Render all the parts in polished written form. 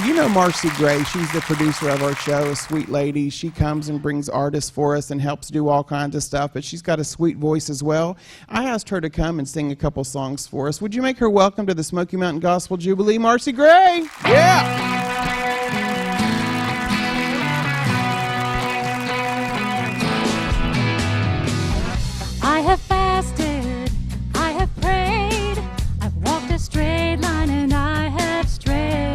You know Marcie Gray, she's the producer of our show, a sweet lady. She comes and brings artists for us and helps do all kinds of stuff, but she's got a sweet voice as well. I asked her to come and sing a couple songs for us. Would you make her welcome to the Smoky Mountain Gospel Jubilee, Marcie Gray? Yeah! I have fasted, I have prayed, I've walked a straight line and I have strayed.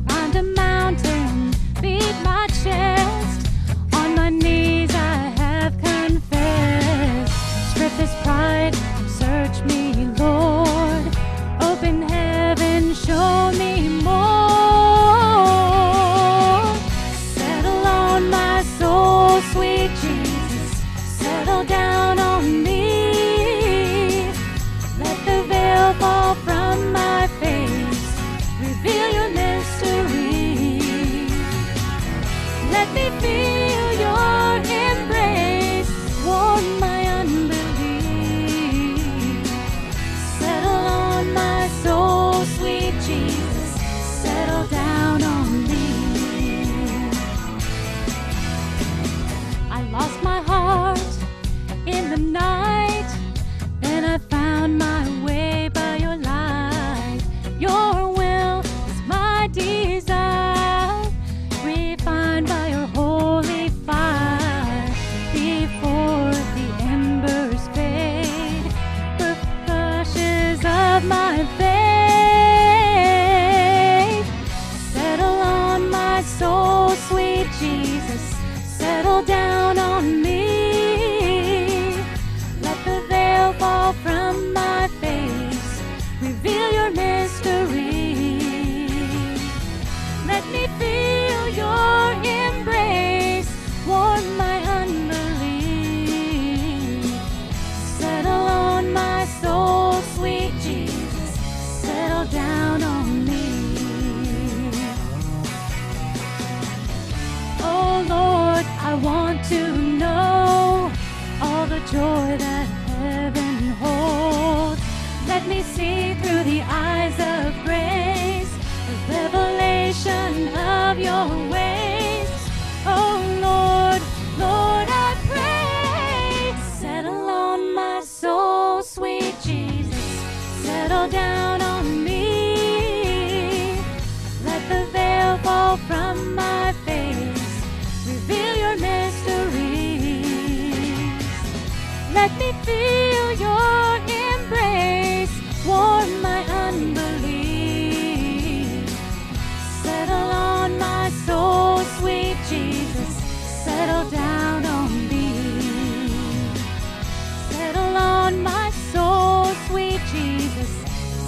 Climbed a mountain, beat my chest, on my knees I have confessed. Strip this pride, search me, Lord, open heaven, show me more. Settle on my soul, sweet Jesus, settle down on me. Let the veil fall from my face, reveal your mystery. Let me feel your embrace, warm my unbelief. Settle on my soul, sweet Jesus, settle down on me. I lost my heart in the night, then I found my way by your light. Your will is my desire, refined by your holy fire. Before the embers fade, the flashes of my faith. Settle on my soul, sweet Jesus, settle down on me. Fall from my face, reveal your mystery. Let me feel your embrace, warm my unbelief. Settle on my soul, sweet Jesus, settle down on me. Oh Lord, I want to know all the joy that heaven holds. Let me see through the eyes of grace, the revelation of your ways. Oh Lord, Lord, I pray. Settle on my soul, sweet Jesus, settle down on me. Let the veil fall from my face, reveal your mysteries. Let me feel your embrace, warm my unbelief. Settle on my soul, sweet Jesus, settle down on me. Settle on my soul, sweet Jesus,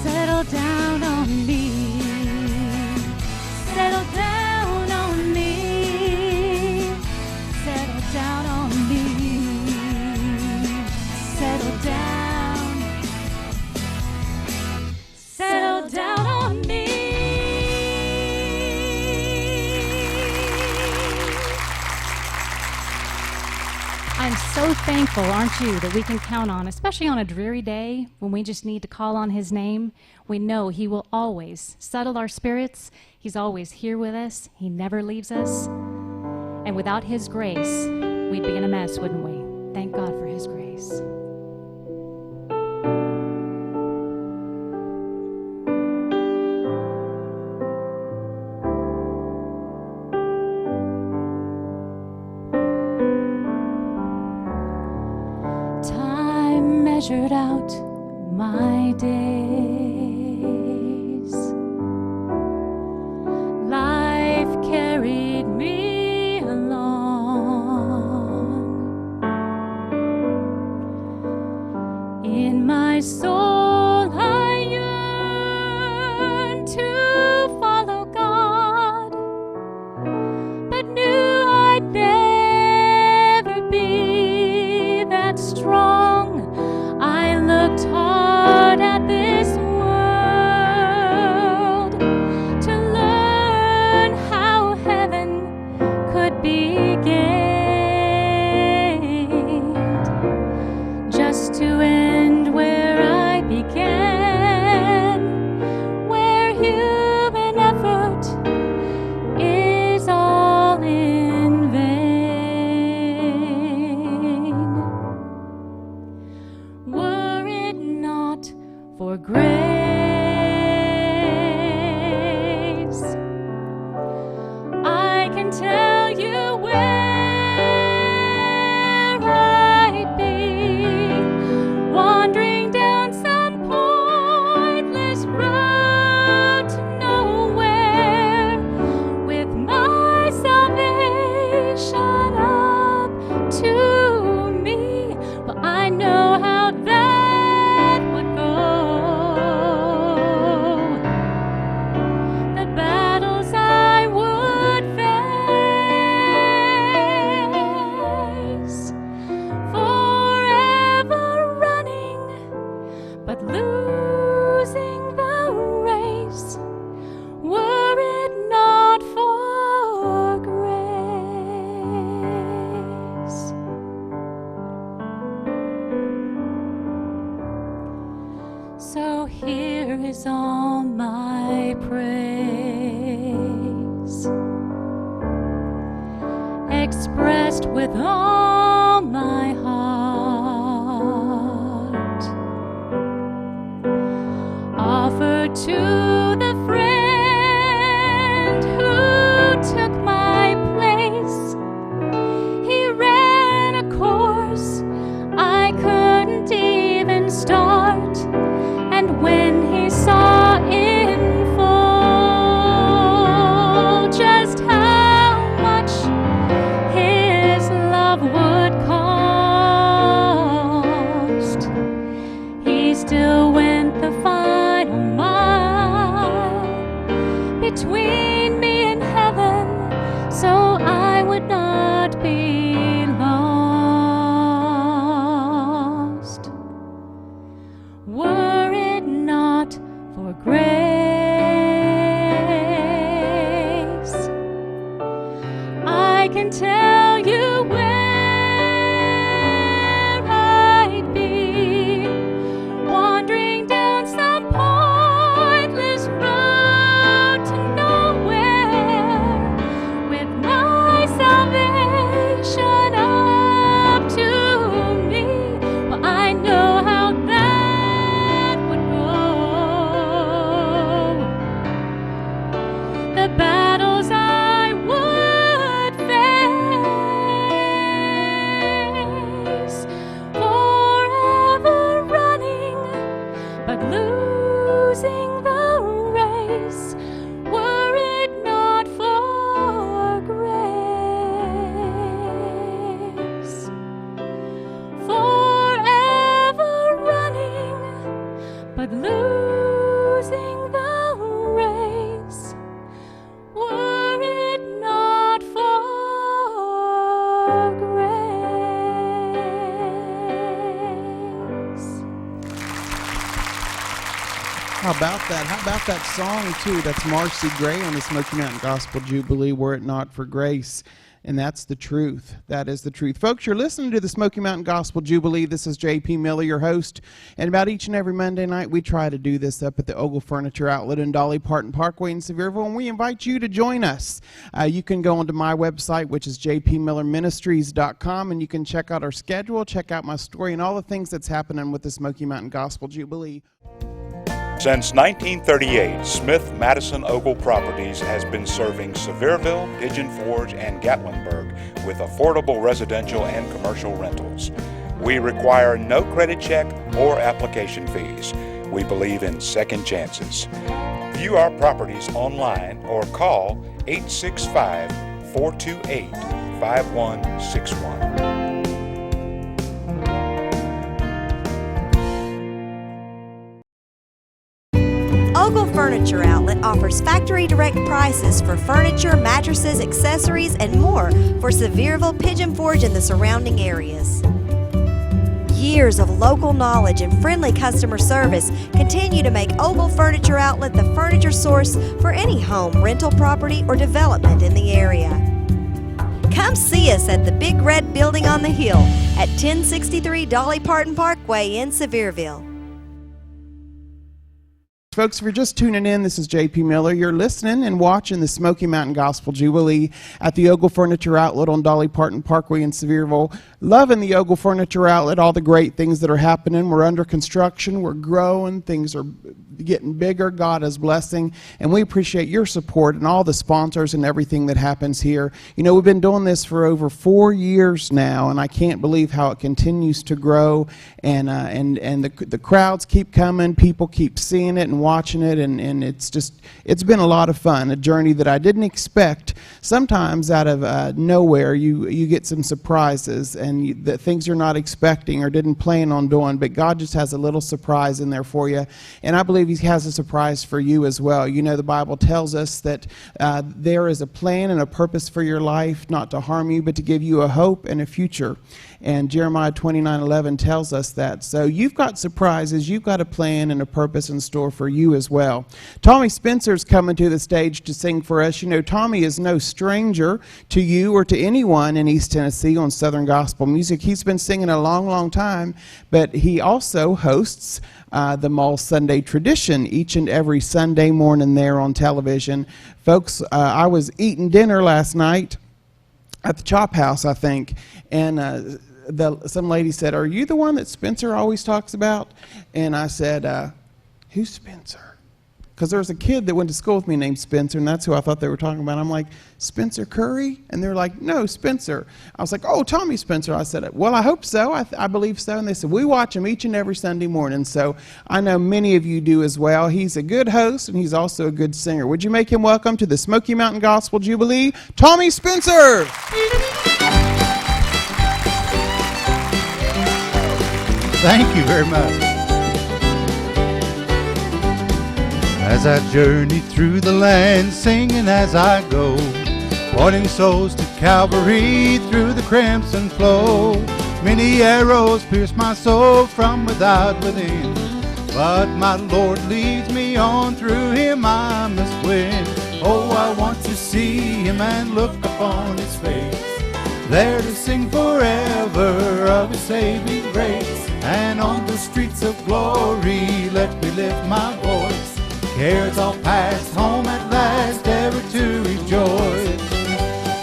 settle down on me. Settle down on me. Settle down on me. Settle down. Settle down on me. I'm so thankful, aren't you, that we can count on, especially on a dreary day when we just need to call on his name. We know he will always settle our spirits. He's always here with us. He never leaves us. And without his grace, we'd be in a mess, wouldn't we? Thank God for his grace. Time measured out my days. Life carried me along. In my soul I yearned to follow God, but knew I'd never be that strong. I looked hard at this world to learn how heaven could be gained, just to end where I began, where human effort for grace. I can tell you where I'd be, wandering down some pointless road to nowhere, with my salvation up to me. But I know how that would go. The battles I would face, forever running but losing the race, were it not for grace. So here is all my praise, expressed with all my heart, offered to the friend who took my place. He ran a course I couldn't even start, and when he saw in full just how much his love would cost, he still went the final mile between me and heaven, so I would not be lost. Were it not for grace, I can tell you where I'd be, wandering down some pointless road to nowhere, with my salvation up to me. Well, I know how that would go. The battles I would face, forever running but losing the race, were it not for grace. Forever running but losing the race, were it not for grace. How about that? How about that song, too? That's Marcie Gray on the Smoky Mountain Gospel Jubilee, Were It Not for Grace. And that's the truth. That is the truth. Folks, you're listening to the Smoky Mountain Gospel Jubilee. This is J.P. Miller, your host. And about each and every Monday night, we try to do this up at the Ogle Furniture Outlet in Dolly Parton Parkway in Sevierville, and we invite you to join us. You can go onto my website, which is jpmillerministries.com, and you can check out our schedule, check out my story, and all the things that's happening with the Smoky Mountain Gospel Jubilee. Since 1938, Smith Madison Ogle Properties has been serving Sevierville, Pigeon Forge, and Gatlinburg with affordable residential and commercial rentals. We require no credit check or application fees. We believe in second chances. View our properties online or call 865-428-5161. Ogle Furniture Outlet offers factory direct prices for furniture, mattresses, accessories, and more for Sevierville, Pigeon Forge, and the surrounding areas. Years of local knowledge and friendly customer service continue to make Ogle Furniture Outlet the furniture source for any home, rental property, or development in the area. Come see us at the Big Red Building on the Hill at 1063 Dolly Parton Parkway in Sevierville. Folks, if you're just tuning in, this is J.P. Miller. You're listening and watching the Smoky Mountain Gospel Jubilee at the Ogle Furniture Outlet on Dolly Parton Parkway in Sevierville. Loving the Ogle Furniture Outlet, all the great things that are happening. We're under construction, we're growing, things are getting bigger. God is blessing, and we appreciate your support and all the sponsors and everything that happens here. You know, we've been doing this for over 4 years now, and I can't believe how it continues to grow, and the crowds keep coming, people keep seeing it and watching it, and it's been a lot of fun, a journey that I didn't expect. Sometimes out of nowhere you get some surprises and that things you're not expecting or didn't plan on doing, but God just has a little surprise in there for you, and I believe He has a surprise for you as well. You know, the Bible tells us that there is a plan and a purpose for your life, not to harm you, but to give you a hope and a future. And Jeremiah 29:11 tells us that. So you've got surprises, you've got a plan and a purpose in store for you as well. Tommy Spencer's coming to the stage to sing for us. You know, Tommy is no stranger to you or to anyone in East Tennessee on Southern Gospel music. He's been singing a long, long time, but he also hosts the Mall Sunday Tradition each and every Sunday morning there on television. Folks, I was eating dinner last night at the Chop House, I think, and some lady said, "Are you the one that Spencer always talks about?" And I said, "Who's Spencer?" Because there was a kid that went to school with me named Spencer, and that's who I thought they were talking about. I'm like, "Spencer Curry?" And they're like, "No, Spencer." I was like, "Oh, Tommy Spencer." I said, "Well, I hope so. I believe so." And they said, "We watch him each and every Sunday morning." So I know many of you do as well. He's a good host, and he's also a good singer. Would you make him welcome to the Smoky Mountain Gospel Jubilee, Tommy Spencer? Thank you very much. As I journey through the land, singing as I go, pointing souls to Calvary through the crimson flow. Many arrows pierce my soul from without within, but my Lord leads me on. Through Him I must win. Oh, I want to see Him and look upon His face, there to sing forever of His saving grace. And on the streets of glory, let me lift my voice. Cares all past, home at last, ever to rejoice.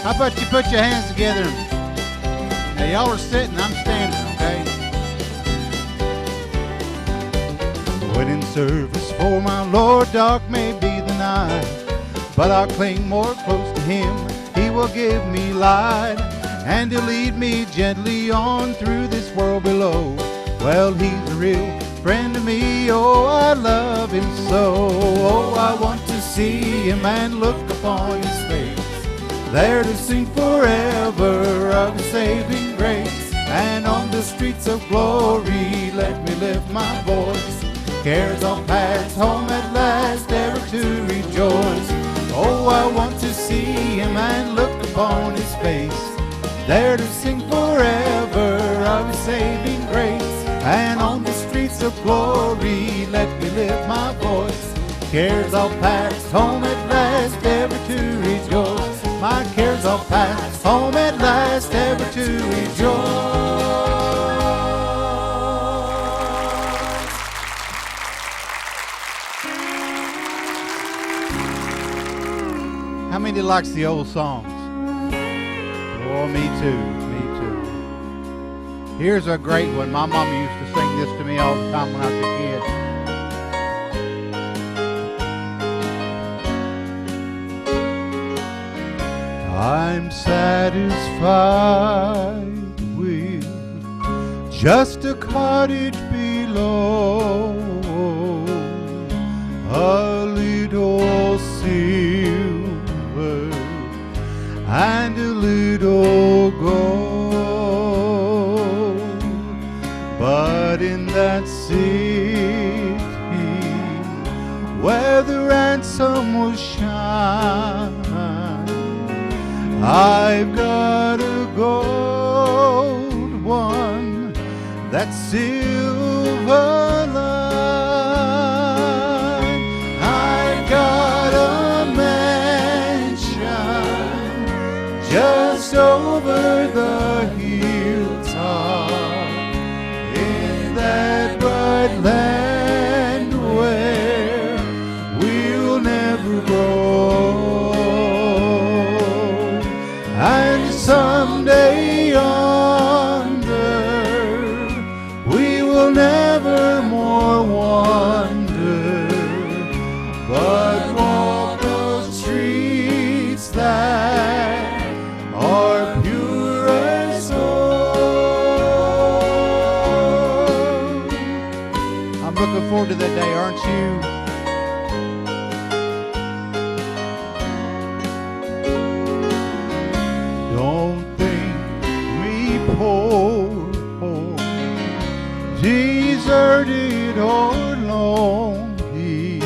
How about you put your hands together? Now y'all are sitting, I'm standing, okay? When in service for my Lord, dark may be the night, but I'll cling more close to Him. He will give me light, and He'll lead me gently on through this world below. Well, He's a real friend to me, oh, I love Him so. Oh, I want to see Him and look upon His face, there to sing forever of His saving grace. And on the streets of glory, let me lift my voice. Cares all past, home at last, ever to rejoice. Oh, I want to see Him and look upon His face, there to sing forever of His saving grace. And on the streets of glory, let me lift my voice. Cares all past, home at last, ever to rejoice. My cares all past, home at last, ever to rejoice. How many likes the old songs? Oh, me too. Here's a great one. My mama used to sing this to me all the time when I was a kid. I'm satisfied with just a cottage below, a little silver and a little gold. But in that city where the ransom was shine, I've got a gold one, that silver line. I've got a mansion just over the hilltop, that bright land where looking forward to that day, aren't you? Don't think me poor, deserted or lonely.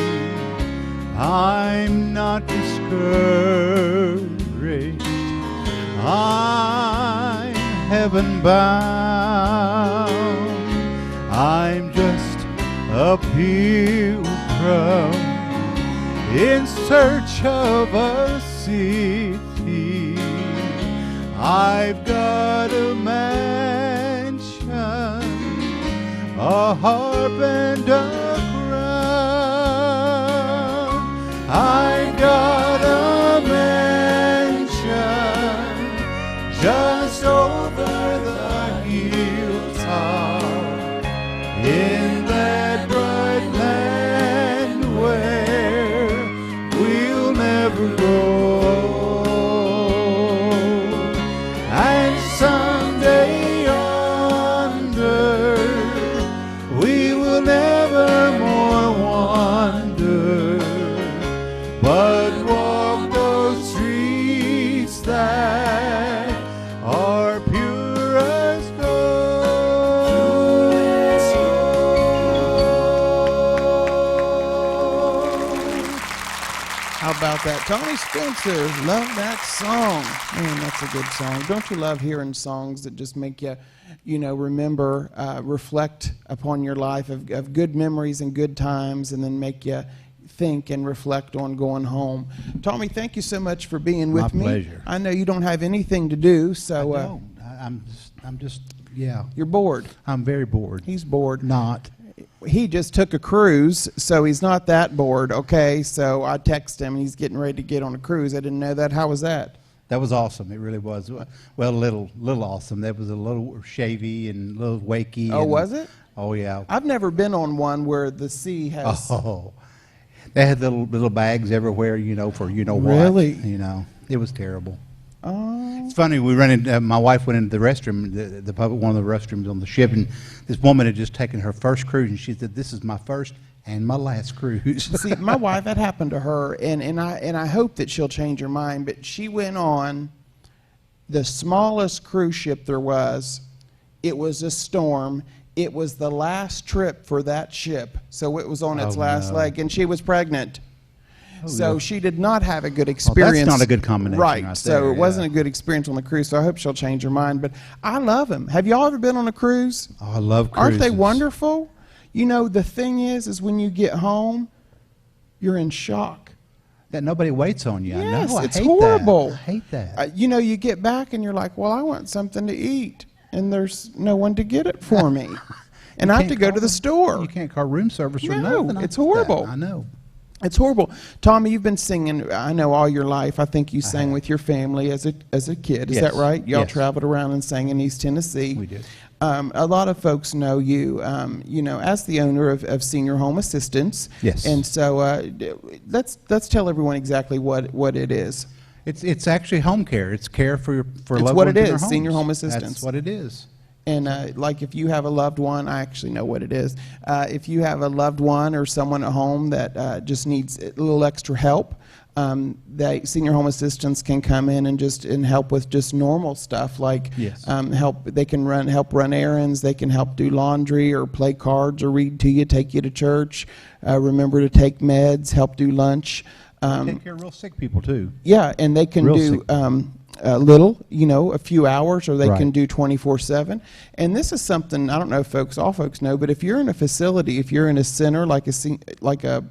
I'm not discouraged. I'm heaven bound. I'm just a pilgrim in search of a city. I've got a mansion, a harp and a crown. I've got a mansion just over the hilltop in that bright land where we'll never go. And someday yonder we will never more wander, but walk those streets that are pure as gold. How about that? Tony Spencer, love that song. Man, that's a good song. Don't you love hearing songs that just make you, remember, reflect upon your life of good memories and good times, and then make you think and reflect on going home. Tommy, thank you so much for being with me. My pleasure. I know you don't have anything to do, so I don't. I'm just, yeah. you're bored. I'm very bored. He's bored. Not. He just took a cruise, so he's not that bored, okay? So I text him, he's getting ready to get on a cruise. I didn't know that. How was that? That was awesome. It really was. Well, a little awesome. That was a little shavy and a little wakey. Oh, and, was it? Oh, yeah. I've never been on one where the sea has... Oh, they had little bags everywhere, for what. Really? It was terrible. Oh. It's funny. We ran into. My wife went into the restroom, the public, one of the restrooms on the ship, and this woman had just taken her first cruise, and she said, "This is my first and my last cruise." See, my wife, that happened to her, and I hope that she'll change her mind, but she went on the smallest cruise ship there was. It was a storm. It was the last trip for that ship, so it was on its last leg, and she was pregnant. So no. she did not have a good experience. That's not a good combination. Right, so there, it wasn't a good experience on the cruise, so I hope she'll change her mind. But I love them. Have y'all ever been on a cruise? Oh, I love cruises. Aren't they wonderful? The thing is when you get home, you're in shock. That nobody waits on you. Yes, I know. it's I hate horrible. That. I hate that. You get back and you're like, well, I want something to eat, and there's no one to get it for me. And I have to go to the store. You can't call room service or No, nothing. it's horrible. I know. It's horrible. Tommy, you've been singing, I know, all your life. I think you sang with your family as a kid. Is Yes. that right? Y'all Yes. traveled around and sang in East Tennessee. We did. A lot of folks know you, as the owner of Senior Home Assistance. Yes. And so let's tell everyone exactly what it is. It's actually home care. It's care for It's loved what ones it in their is, homes. Senior Home Assistance. That's what it is. And like if you have a loved one, I actually know what it is. If you have a loved one or someone at home that just needs a little extra help, Senior Home Assistants can come in and help with just normal stuff like Yes. They can help run errands, they can help do laundry or play cards or read to you, take you to church, remember to take meds, help do lunch. Take care of real sick people too. Yeah, and they can Real do sick. a few hours, or they can Right. do 24/7. And this is something I don't know if all folks know, but if you're in a facility, if you're in a center like a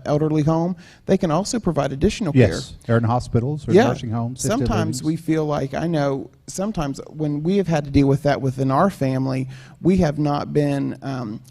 elderly home, they can also provide additional care. Yes. They're in hospitals or Yeah. nursing homes. assisted Sometimes livings. we feel like, I know, sometimes when we have had to deal with that within our family, we have not been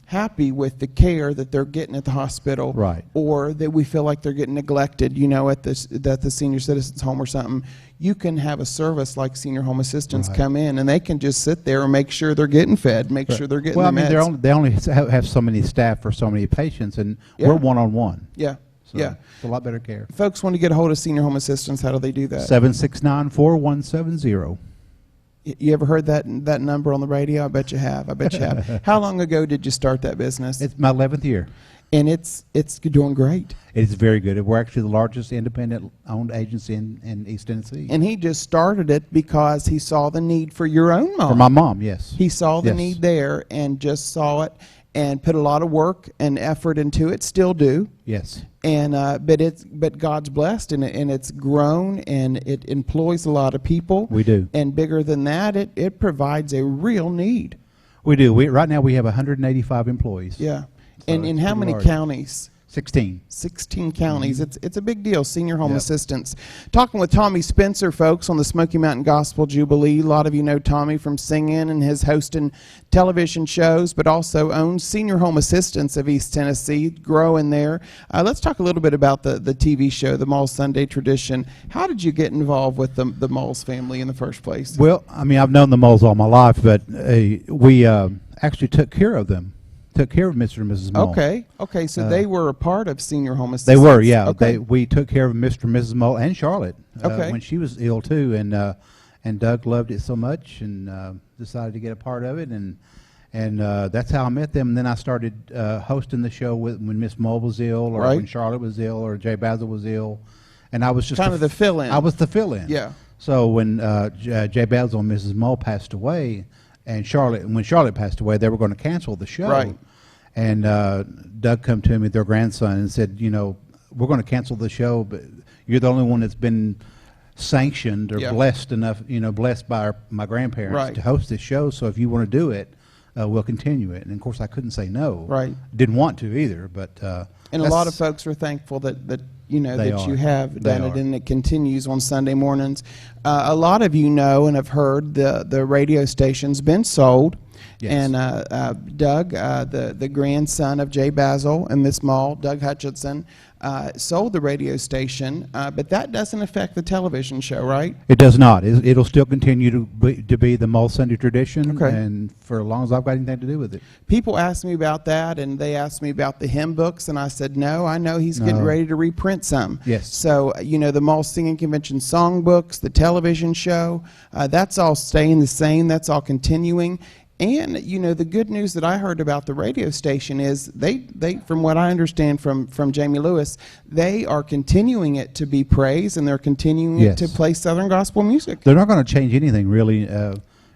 happy with the care that they're getting at the hospital. Right. Or that we feel like they're getting neglected, at the senior citizens home or something. You can have a service like Senior Home Assistants Right. come in, and they can just sit there and make sure they're getting fed, make sure they're getting Well, the meds. they only have so many staff for so many patients, and Yeah. we're one-on-one. Yeah, So yeah. It's a lot better care. Folks want to get a hold of Senior Home Assistants, how do they do that? 769-4170. You ever heard that number on the radio? I bet you have. I bet you have. How long ago did you start that business? It's my 11th year. And it's doing great. It's very good. We're actually the largest independent-owned agency in East Tennessee. And he just started it because he saw the need for your own mom. For my mom, yes. He saw the Yes. need there and just saw it and put a lot of work and effort into it. Still do. Yes. And but God's blessed and it's grown and it employs a lot of people. We do. And bigger than that, it provides a real need. We do. Right now we have 185 employees. Yeah. So And in it's how pretty many large. counties? 16. 16 counties. It's a big deal. Senior home Yep. assistants. Talking with Tommy Spencer, folks, on the Smoky Mountain Gospel Jubilee. A lot of you know Tommy from singing and his hosting television shows, but also owns Senior Home Assistants of East Tennessee, growing there. Let's talk a little bit about the TV show, the Malls Sunday Tradition. How did you get involved with the Malls family in the first place? Well, I mean, I've known the Moles all my life, but we actually took care of them. Took care of Mr. and Mrs. Mole. Okay, so they were a part of Senior Home They Assistants. were, yeah. Okay. We took care of Mr. and Mrs. Mole and Charlotte Okay. when she was ill too, and Doug loved it so much and decided to get a part of it, and that's how I met them. And then I started hosting the show when Miss Mole was ill, or Right. when Charlotte was ill, or Jay Basil was ill, and I was just Kind of the fill-in. I was the fill-in. Yeah. So when Jay Basil and Mrs. Mole passed away, and when Charlotte passed away, they were going to cancel the show. Right. And Doug come to me, their grandson, and said, you know, we're going to cancel the show, but you're the only one that's been sanctioned or Yeah. blessed enough, blessed by my grandparents Right. to host this show. So if you want to do it, we'll continue it. And of course, I couldn't say no. Right. Didn't want to either, but And a lot of folks are thankful that They you are. have They done it are. and it continues on Sunday mornings. A lot of you know and have heard the radio station's been sold. Yes. And Doug, the grandson of Jay Basil and Miss Mall, Doug Hutchinson, sold the radio station, but that doesn't affect the television show, right? it does not. It'll still continue to be the Mall Sunday tradition, Okay. and for as long as I've got anything to do with it. People ask me about that, and they asked me about the hymn books, and I said, no, I know he's getting No. ready to reprint some. Yes. So, the Mall Singing Convention songbooks, the television show, that's all staying the same. That's all continuing. And, the good news that I heard about the radio station is they from what I understand from Jamie Lewis, they are continuing it to be praised, and they're continuing it Yes. to play Southern gospel music. They're not going to change anything really.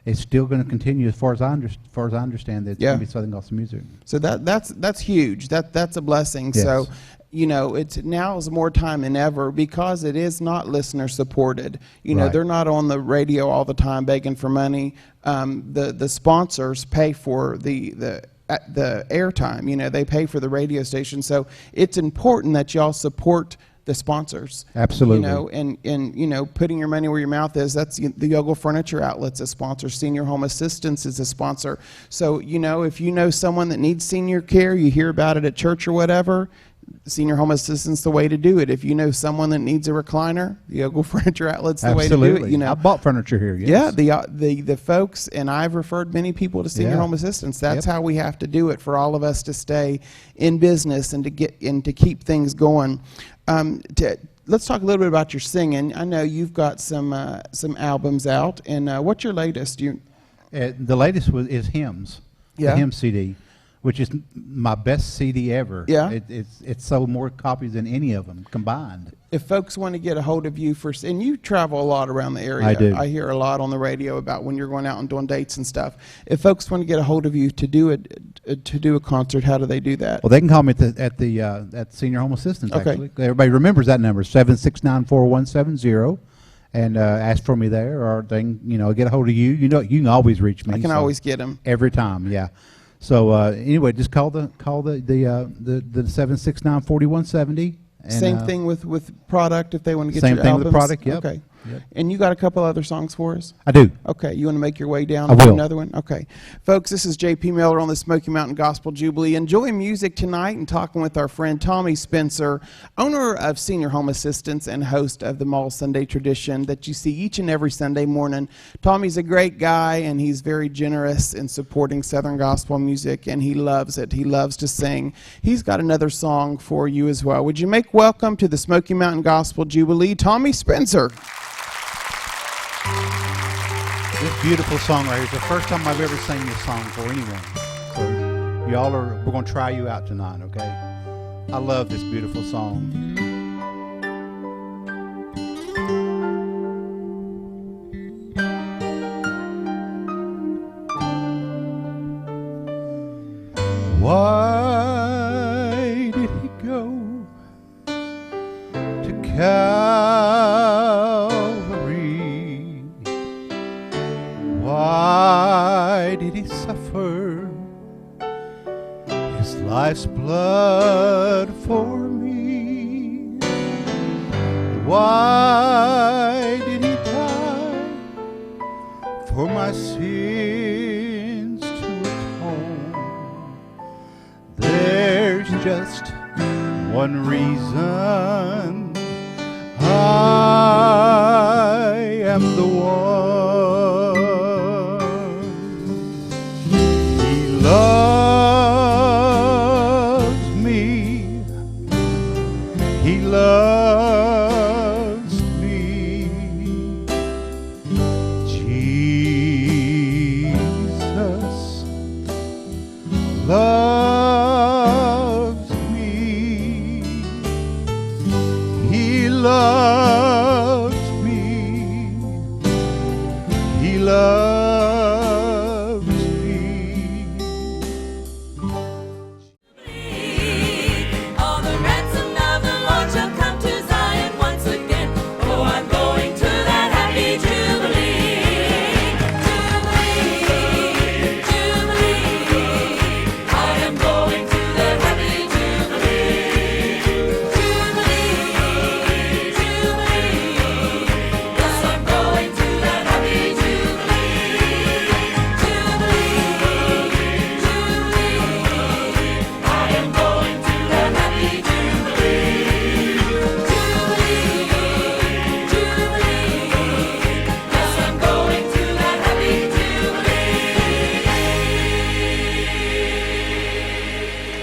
It's still going to continue as far as I understand that it's Yeah. going to be Southern gospel music. So that's huge. That's a blessing. Yes. So, it's now is more time than ever because it is not listener supported. Right. They're not on the radio all the time begging for money. The sponsors pay for the airtime. They pay for the radio station. So it's important that y'all support the sponsors. Absolutely. And putting your money where your mouth is. That's the Ogle Furniture Outlet's a sponsor. Senior Home Assistance is a sponsor. So, if you know someone that needs senior care, you hear about it at church or whatever, Senior Home Assistance the way to do it. If you know someone that needs a recliner, the Ogle Furniture Outlet's the way to do it. I bought furniture here. Yes. Yeah, the folks, and I've referred many people to Senior Yeah. Home Assistance. That's Yep. how we have to do it for all of us to stay in business and to keep things going. Let's talk a little bit about your singing. I know you've got some albums out, and what's your latest? The latest is Hymns. Yeah. The Hymn CD, which is my best CD ever. Yeah. It's sold more copies than any of them combined. If folks want to get a hold of you and you travel a lot around the area. I do. I hear a lot on the radio about when you're going out and doing dates and stuff. If folks want to get a hold of you to do a concert, how do they do that? Well, they can call me at the Senior Home Assistance. Okay. Actually, everybody remembers that number, 7694170, and ask for me there, or they can get a hold of you. You can always reach me. I can so always get them. every time. Yeah. So anyway, just call the 7694170. Same thing with product if they want to get Same your thing albums? with product, yep. Okay. Yep. And you got a couple other songs for us? I do. Okay, you want to make your way down I to will. another one? Okay. Folks, this is J.P. Miller on the Smoky Mountain Gospel Jubilee. Enjoy music tonight and talking with our friend Tommy Spencer, owner of Senior Home Assistance and host of the Mall Sunday Tradition that you see each and every Sunday morning. Tommy's a great guy, and he's very generous in supporting Southern gospel music, and he loves it. He loves to sing. He's got another song for you as well. Would you make welcome to the Smoky Mountain Gospel Jubilee, Tommy Spencer. This Beautiful song right here. It's the first time I've ever sang this song for anyone. So we're going to try you out tonight, okay? I love this beautiful song. Why did he go to Calvary? Why did he suffer his life's blood for me? Why did he die for my sins to atone? There's just one reason. I am the one